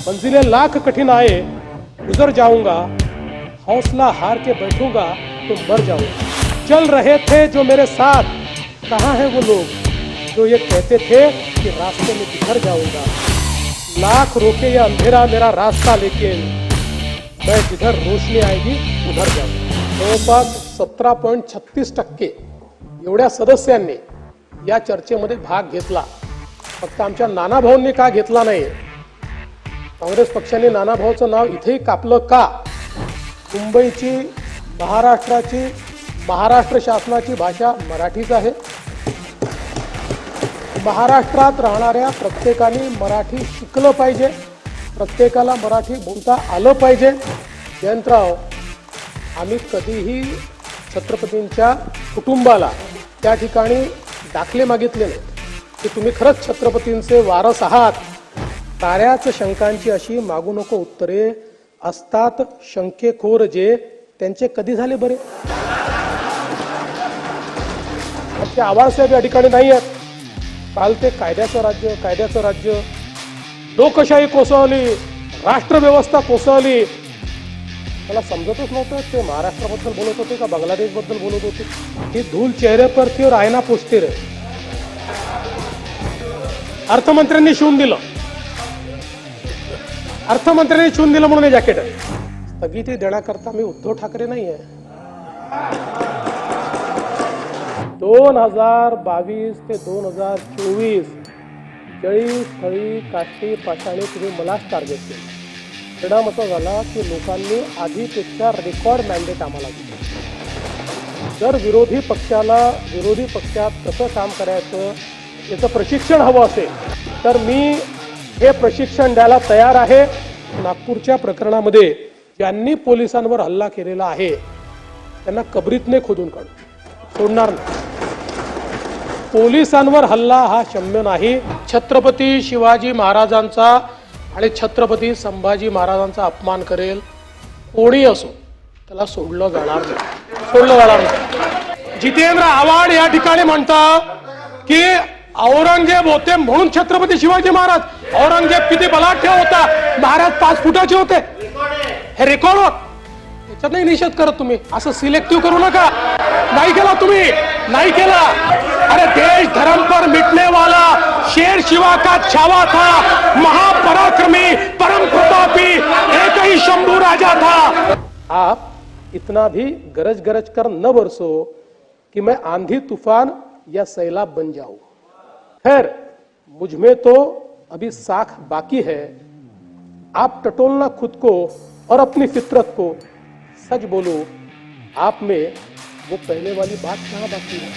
मंजिलें लाख कठिन आए गुजर जाऊंगा, हौसला हार के बैठूंगा तो मर जाऊंगा। चल रहे थे जो मेरे साथ, कहाँ हैं वो लोग जो ये कहते थे कि रास्ते में बिखर जाऊंगा। लाख रोके या अंधेरा मेरा रास्ता, लेकिन मैं जिधर रोशनी आएगी उधर जाऊंगा। जवळपास 17.36% एवढ्या सदस्यांनी या चर्चेमध्ये भाग घेतला। फक्त आमच्या नानाभाऊंनी का घेतला नाही? काँग्रेस पक्षाने नानाभाऊचं नाव इथेही कापलं का? मुंबईची, महाराष्ट्राची, महाराष्ट्र शासनाची भाषा मराठीच आहे। महाराष्ट्रात राहणाऱ्या प्रत्येकाने मराठी शिकलं पाहिजे, प्रत्येकाला मराठी बोलता आलं पाहिजे। जयंतराव, आम्ही कधीही छत्रपतींच्या कुटुंबाला त्या ठिकाणी दाखले मागितले नाहीत की तुम्ही खरंच छत्रपतींचे वारस आहात। ताऱ्याच शंकांची अशी मागू नको उत्तरे असतात शंकेखोर जे, त्यांचे कधी झाले बरे? ते आवाजसाहेब या ठिकाणी नाही आहेत। काल ते कायद्याचं राज्य, लोकशाही कोसळली, राष्ट्रव्यवस्था कोसळली। मला समजतच नव्हतं ते महाराष्ट्राबद्दल बोलत होते का बांगलादेशबद्दल बोलत होते। ही धूल चेहरे पर थी और आईना पोछते रहे। अर्थमंत्र्यांनी शिवून दिलं, अर्थमंत्र्यांनी शिवून दिलं म्हणून हे जॅकेट आहे। स्थगिती देण्याकरता मी उद्धव ठाकरे नाही आहे। 2022 ते 2024 जळी स्थळी काष्टी पाषाणी तुम्ही मलाच टार्गेट केलं। परिणाम असा झाला की लोकांनी आधीपेक्षा रेकॉर्ड मॅन्डेट आम्हाला दिलं। जर विरोधी पक्षात कसं काम करायचं याचं प्रशिक्षण हवं असेल तर मी हे प्रशिक्षण द्यायला तयार आहे। नागपूरच्या प्रकरणामध्ये ज्यांनी पोलिसांवर हल्ला केलेला आहे त्यांना कबरीतने खोदून काढू, सोडणार नाही। पोलिसांवर हल्ला हा क्षम्य नाही। छत्रपती शिवाजी महाराजांचा आणि छत्रपती संभाजी महाराजांचा अपमान करेल कोणी असो त्याला सोडलं जाणार नाही। जितेंद्र आव्हाड या ठिकाणी म्हणतात की औरंगजेब होते म्हणून छत्रपती शिवाजी महाराज। औरंगजेब किती बलाढ्य होता, महाराज 5 फुटाचे होते। हे रेकॉर्ड होत, याच्यात नाही निषेध करत तुम्ही। असं सिलेक्टिव्ह करू नका। नाही केला तुम्ही, नाही केला। अरे देश धर्म पर मिटने वाला शेर शिवा का छावा था, महापराक्रमी परम प्रतापी एक ही शंभू राजा था। आप इतना भी गरज कर न बरसो कि मैं आंधी तूफान या सैलाब बन जाऊं। खैर, मुझमें तो अभी साख बाकी है। आप टटोलना खुद को और अपनी फितरत को, सच बोलो आप में वो पहले वाली बात कहाँ बाकी है?